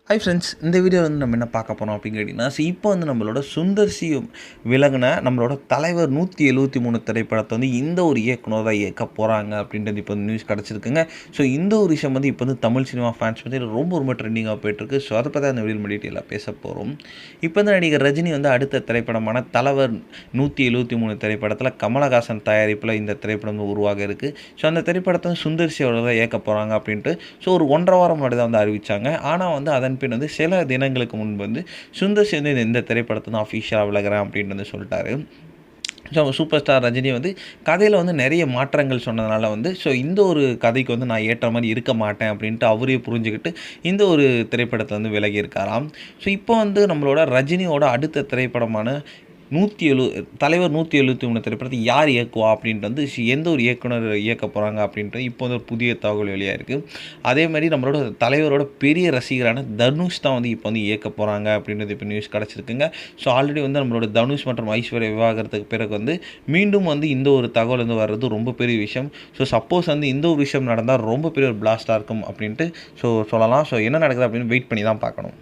Hi friends, இந்த video வந்து நம்ம என்ன பார்க்க போகிறோம் அப்படின்னு கேட்டிங்கன்னா, இப்போ வந்து நம்மளோட சுந்தர் சி விலகின நம்மளோட தலைவர் 173 திரைப்படத்தை வந்து இந்த ஒரு இயக்குனர் தான் இயக்க போகிறாங்க அப்படின்றது இப்போ வந்து நியூஸ் கிடச்சிருக்குங்க. ஸோ இந்த ஒரு விஷயம் வந்து இப்போ வந்து தமிழ் சினிமா ஃபேன்ஸ் வந்து ரொம்ப ரொம்ப ட்ரெண்டிங்காக போயிட்டுருக்கு. ஸோ அதை பற்றி அந்த வீடியோ டீட்டெயிலாக பேச போகிறோம். இப்போ வந்து நடிகர் ரஜினி வந்து அடுத்த திரைப்படமான தலைவர் 173 திரைப்படத்தில் கமலஹாசன் தயாரிப்பில் இந்த திரைப்படம் உருவாக இருக்குது. ஸோ அந்த திரைப்படத்தை வந்து சுந்தர் சி அவர்கள் தான் இயக்க போகிறாங்க அப்படின்ட்டு ஸோ ஒரு 1.5 வாரம் முன்னாடி தான் வந்து அறிவித்தாங்க. ஆனால் வந்து அதன் பின் வந்து சில தினங்களுக்கு முன்பு வந்து சுந்தர் சி வந்து இந்த திரைப்படத்தை தான் அஃபிஷியலாக விலகிறேன் அப்படின்னு வந்து சொல்லிட்டாரு. ஸோ சூப்பர் ஸ்டார் ரஜினி வந்து கதையில் வந்து நிறைய மாற்றங்கள் சொன்னதுனால வந்து ஸோ இந்த ஒரு கதைக்கு வந்து நான் ஏற்ற மாதிரி இருக்க மாட்டேன் அப்படின்ட்டு அவரே புரிஞ்சுக்கிட்டு இந்த ஒரு திரைப்படத்தை வந்து விலகி இருக்காராம். ஸோ இப்போ வந்து நம்மளோட ரஜினியோட அடுத்த திரைப்படமான தலைவர் 173 திரைப்படத்தை யார் இயக்குவா அப்படின்ட்டு வந்து எந்த ஒரு இயக்குனர் இயக்க போகிறாங்க அப்படின்ட்டு இப்போ வந்து ஒரு புதிய தகவல் வெளியாக இருக்குது. அதே மாதிரி நம்மளோட தலைவரோட பெரிய ரசிகரான தனுஷ் தான் வந்து இப்போ வந்து இயக்க போகிறாங்க அப்படின்றது இப்போ நியூஸ் கிடச்சிருக்குங்க. ஸோ ஆல்ரெடி வந்து நம்மளோட தனுஷ் மற்றும் ஐஸ்வர்யா விவாகரத்துக்கு பிறகு வந்து மீண்டும் வந்து இந்த ஒரு தகவல் வந்து வர்றது ரொம்ப பெரிய விஷயம். ஸோ சப்போஸ் வந்து இந்த ஒரு விஷயம் நடந்தால் ரொம்ப பெரிய ஒரு பிளாஸ்டாக இருக்கும் அப்படின்ட்டு சொல்லலாம். ஸோ என்ன நடக்குது அப்படின்னு வெயிட் பண்ணி தான் பார்க்கணும்.